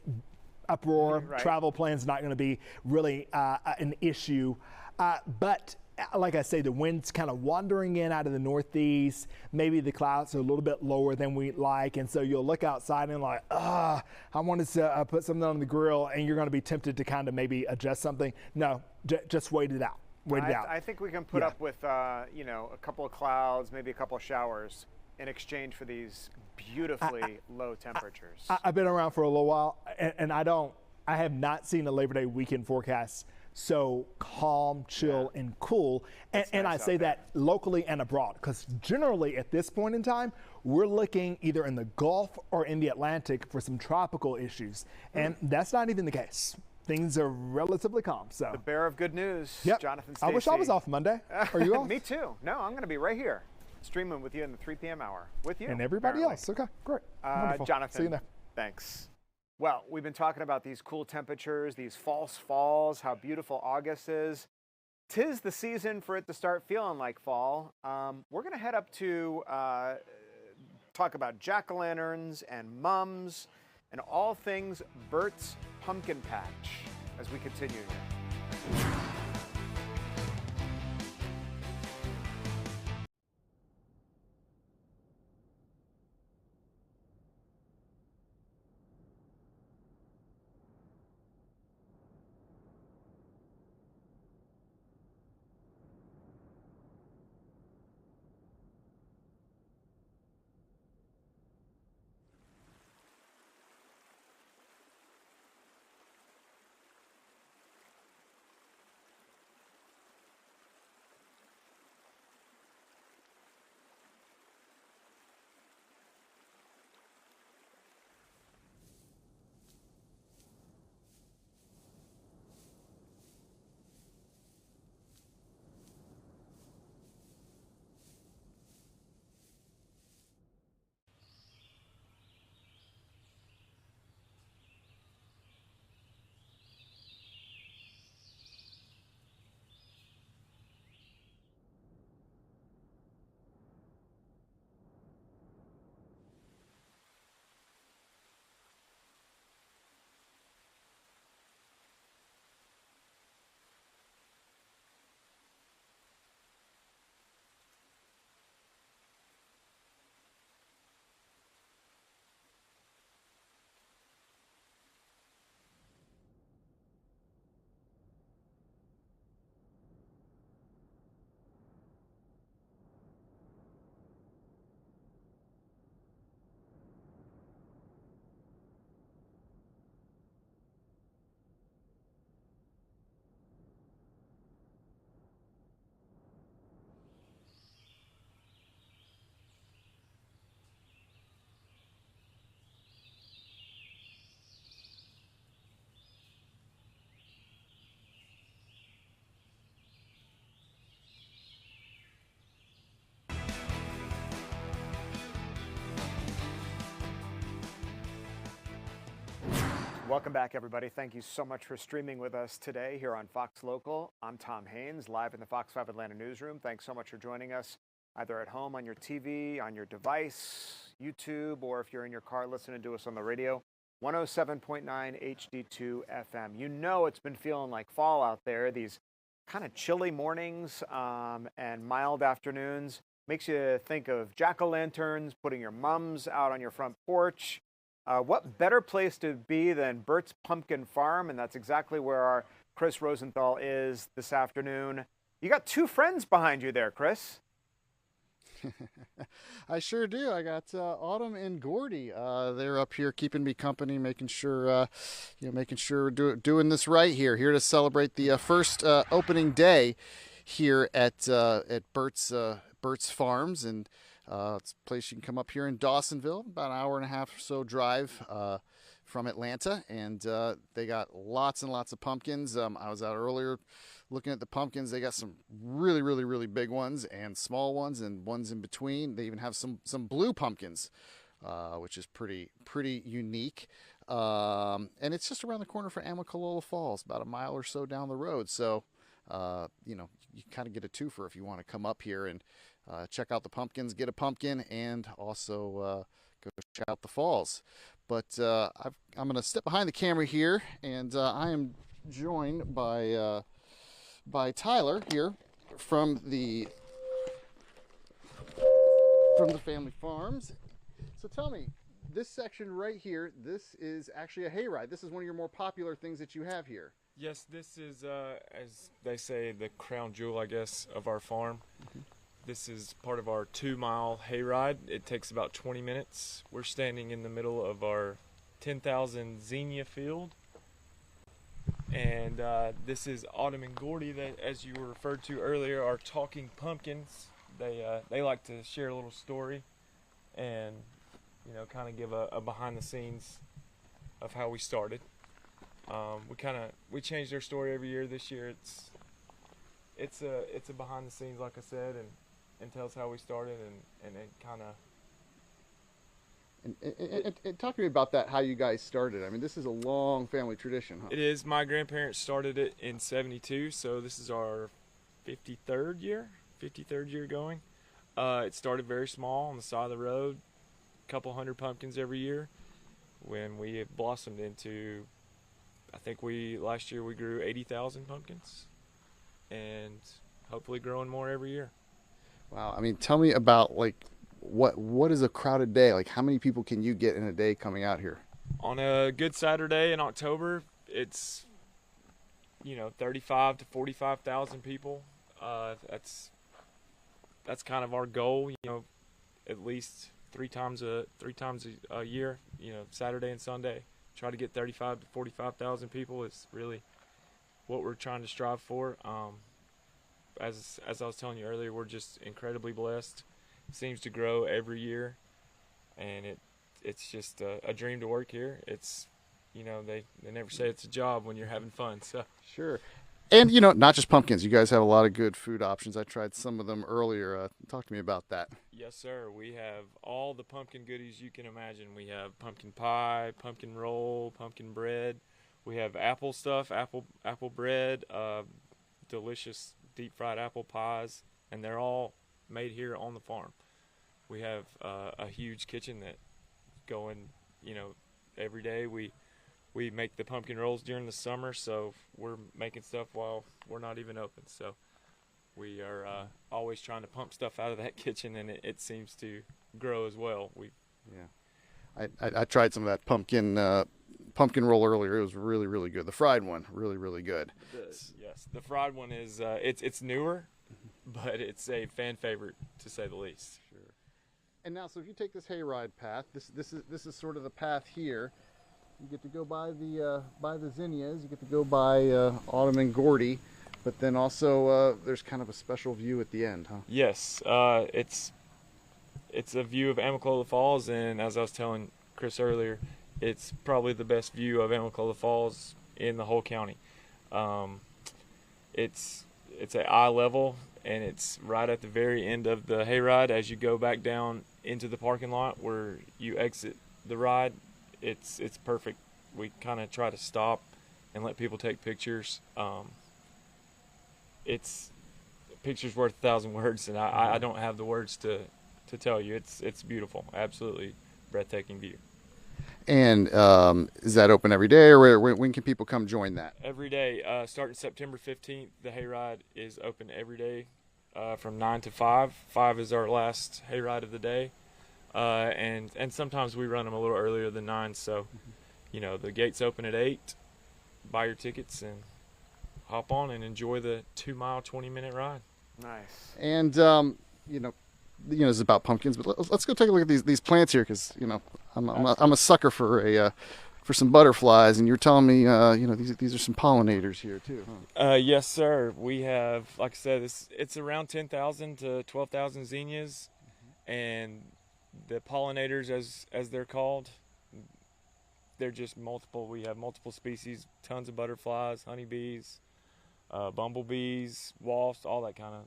uproar. Right. Travel plans not going to be really an issue. But like I say, the wind's kind of wandering in out of the northeast. Maybe the clouds are a little bit lower than we'd like. And so you'll look outside and like, I wanted to put something on the grill, and you're going to be tempted to kind of maybe adjust something. No, just wait it out. I think we can put up with, a couple of clouds, maybe a couple of showers in exchange for these beautifully low temperatures. I've been around for a little while, and I have not seen a Labor Day weekend forecast so calm, chill, and cool. And I say that locally and abroad, because generally at this point in time, we're looking either in the Gulf or in the Atlantic for some tropical issues. And that's not even the case. Things are relatively calm. So the bearer of good news, Jonathan Stacey. I wish I was off Monday. Are you off? Me too. No, I'm going to be right here, streaming with you in the 3 p.m. hour with you. And everybody else. Okay, great. Wonderful. Jonathan, see you there. Thanks. Well, we've been talking about these cool temperatures, these false falls, how beautiful August is. 'Tis the season for it to start feeling like fall. We're going to head up to talk about jack-o'-lanterns and mums and all things Bert's Pumpkin Patch as we continue here. Welcome back, everybody. Thank you so much for streaming with us today here on Fox Local. I'm Tom Haynes, live in the Fox 5 Atlanta newsroom. Thanks so much for joining us, either at home on your TV, on your device, YouTube, or if you're in your car listening to us on the radio. 107.9 HD2 FM. You know it's been feeling like fall out there. These kind of chilly mornings and mild afternoons. Makes you think of jack-o'-lanterns, putting your mums out on your front porch. What better place to be than Bert's Pumpkin Farm? And that's exactly where our Chris Rosenthal is this afternoon. You got two friends behind you there, Chris. I sure do. I got Autumn and Gordy. They're up here keeping me company, making sure, we're doing this right here. Here to celebrate the first opening day here at Bert's Farms, and it's a place you can come up here in Dawsonville, about an hour and a half or so drive. from Atlanta, and they got lots and lots of pumpkins. I was out earlier looking at the pumpkins. They got some really big ones and small ones and ones in between. They even have some blue pumpkins, which is pretty unique. And it's just around the corner from Amicalola Falls, about a mile or so down the road. So, you know, you kind of get a twofer if you want to come up here and check out the pumpkins, get a pumpkin, and also go check out the falls. But I'm going to step behind the camera here, and I am joined by Tyler here from the family farms. So tell me, this section right here, this is actually a hayride. This is one of your more popular things that you have here. Yes, this is, as they say, the crown jewel, I guess, of our farm. This is part of our 2-mile hayride. It takes about 20 minutes. We're standing in the middle of our 10,000 zinnia field. And this is Autumn and Gordy, that, as you were referred to earlier, are talking pumpkins. They like to share a little story and, you know, kind of give a behind the scenes of how we started. We change their story every year. This year it's a behind the scenes, like I said, and tells how we started and it kind of. And talk to me about that, how you guys started. I mean, this is a long family tradition, huh? It is. My grandparents started it in '72, so this is our 53rd year going. It started very small on the side of the road, a couple hundred pumpkins every year. When we have blossomed into, I think last year we grew 80,000 pumpkins, and hopefully growing more every year. Wow. I mean, tell me about, like, what is a crowded day? Like, how many people can you get in a day coming out here? On a good Saturday in October, it's, you know, 35 to 45,000 people. That's kind of our goal, you know, at least three times a year, you know, Saturday and Sunday. Try to get 35 to 45,000 people is really what we're trying to strive for. As I was telling you earlier, we're just incredibly blessed. It seems to grow every year, and it's just a dream to work here. It's, you know, they never say it's a job when you're having fun. So sure. And, you know, not just pumpkins. You guys have a lot of good food options. I tried some of them earlier. Talk to me about that. Yes, sir. We have all the pumpkin goodies you can imagine. We have pumpkin pie, pumpkin roll, pumpkin bread. We have apple stuff, apple bread, delicious deep-fried apple pies, and they're all made here on the farm. We have a huge kitchen that going, you know, every day. We make the pumpkin rolls during the summer, so we're making stuff while we're not even open. So we are always trying to pump stuff out of that kitchen, and it seems to grow as well. Yeah, I tried some of that pumpkin roll earlier. It was really good. The fried one, really good. Yes, the fried one is it's newer, but it's a fan favorite to say the least. Sure. And now, so if you take this hayride path, this is sort of the path here. You get to go by the zinnias. You get to go by Autumn and Gordy, but then also there's kind of a special view at the end, huh? Yes, it's a view of Amicalola Falls, and as I was telling Chris earlier, it's probably the best view of Amicalola Falls in the whole county. It's at eye level, and it's right at the very end of the hayride. As you go back down into the parking lot where you exit the ride, it's perfect. We kind of try to stop and let people take pictures. It's pictures worth 1,000 words, and I don't have the words to tell you. It's beautiful, absolutely breathtaking view. And is that open every day, or when can people come join that? Every day, starting September 15th, the hayride is open every day from 9 to 5. 5 is our last hayride of the day. And sometimes we run them a little earlier than 9, so you know, the gates open at 8. Buy your tickets and hop on and enjoy the 2-mile 20-minute ride. Nice. And you know it's about pumpkins, but let's go take a look at these plants here, because you know I'm a sucker for some butterflies, and you're telling me you know these are some pollinators here too, huh? Yes, sir. We have, like I said, it's around 10,000 to 12,000 zinnias, and the pollinators, as they're called, they're just multiple. We have multiple species, tons of butterflies, honeybees, bumblebees, wasps, all that kind of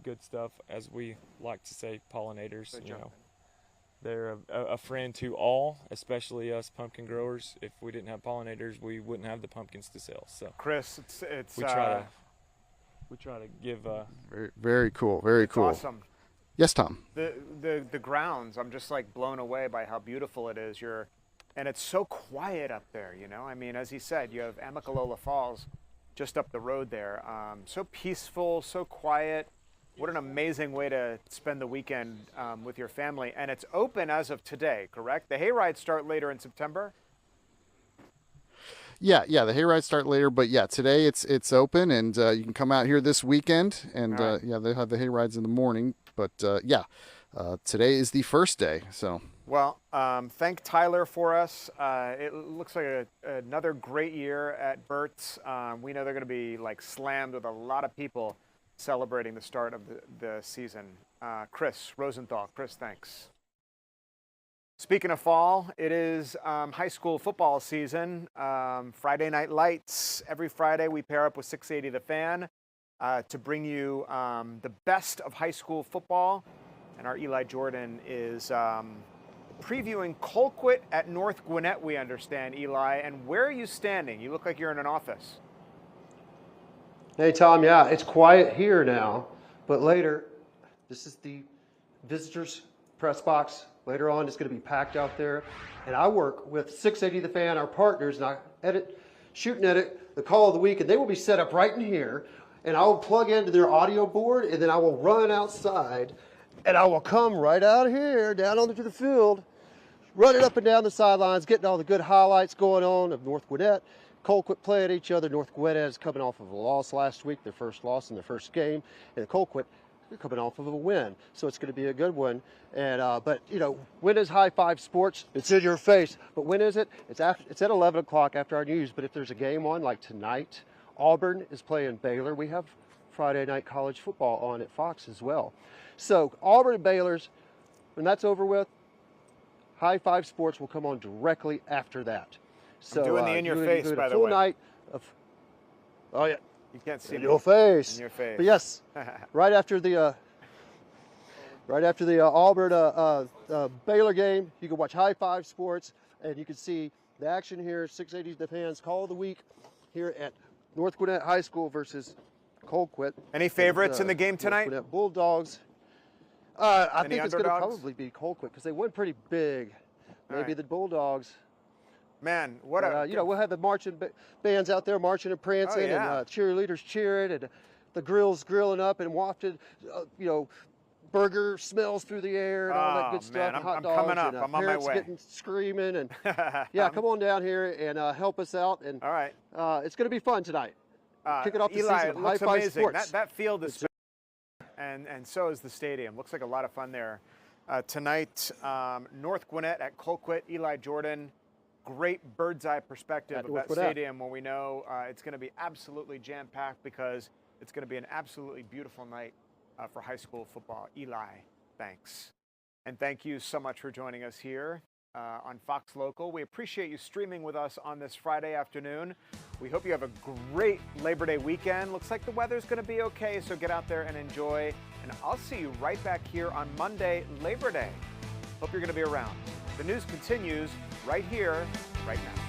good stuff. As we like to say, pollinators. You know, they're a friend to all, especially us pumpkin growers. If we didn't have pollinators, we wouldn't have the pumpkins to sell. So, Chris, it's we try to give. Very cool. Very cool. Awesome. Yes, Tom. The grounds, I'm just like blown away by how beautiful it is. And it's so quiet up there, you know. I mean, as he said, you have Amicalola Falls just up the road there. So peaceful, so quiet. What an amazing way to spend the weekend with your family. And it's open as of today, correct? The hayrides start later in September. Yeah, the hayrides start later, but yeah, today it's open, and you can come out here this weekend, and right. yeah, they have the hayrides in the morning, but yeah, today is the first day. So well, thank Tyler for us. It looks like another great year at Bert's. We know they're going to be like slammed with a lot of people celebrating the start of the season. Chris Rosenthal. Chris, thanks. Speaking of fall, it is high school football season. Friday Night Lights. Every Friday we pair up with 680 The Fan to bring you the best of high school football. And our Eli Jordan is previewing Colquitt at North Gwinnett, we understand, Eli. And where are you standing? You look like you're in an office. Hey, Tom, yeah, it's quiet here now, but later, this is the visitors' press box. Later on, it's going to be packed out there. And I work with 680 The Fan, our partners, and I shoot and edit the call of the week, and they will be set up right in here. And I will plug into their audio board, and then I will run outside, and I will come right out here, down onto the field, running up and down the sidelines, getting all the good highlights going on of North Gwinnett. Colquitt playing each other. North Gwinnett is coming off of a loss last week, their first loss in their first game, and Colquitt coming off of a win, so it's going to be a good one. And but you know, when is High Five Sports? It's in your face. But when is it? It's at 11 o'clock after our news. But if there's a game on, like tonight, Auburn is playing Baylor. We have Friday night college football on at Fox as well. So Auburn and Baylor's, when that's over with, High Five Sports will come on directly after that. So I'm doing the in your face, by the way. Full night of, oh yeah. You can't see in your face. In your face. But yes, right after the Auburn Baylor game, you can watch High Five Sports, and you can see the action here. 680 The Fan's call of the week here at North Gwinnett High School versus Colquitt. Any favorites in the game tonight? North Gwinnett Bulldogs. I think it's going to underdogs? probably be Colquitt because they win pretty big. Maybe the Bulldogs. Man, what a... you know, we'll have the marching bands out there marching and prancing, and cheerleaders cheering, and the grills grilling up and wafted, you know, burger smells through the air and all that good stuff. Man, hot I'm dogs, coming up. and, I'm on my parents way. getting screaming, and yeah, come on down here and help us out. And all right, it's going to be fun tonight. Kicking off the Eli, season. it looks High Five amazing. Sports. That field is, and so is the stadium. Looks like a lot of fun there. Tonight, North Gwinnett at Colquitt. Eli Jordan. Great bird's eye perspective of that stadium when we know it's going to be absolutely jam-packed because it's going to be an absolutely beautiful night for high school football. Eli, thanks. And thank you so much for joining us here on Fox Local. We appreciate you streaming with us on this Friday afternoon. We hope you have a great Labor Day weekend. Looks like the weather's going to be okay, so get out there and enjoy. And I'll see you right back here on Monday, Labor Day. Hope you're going to be around. The news continues right here, right now.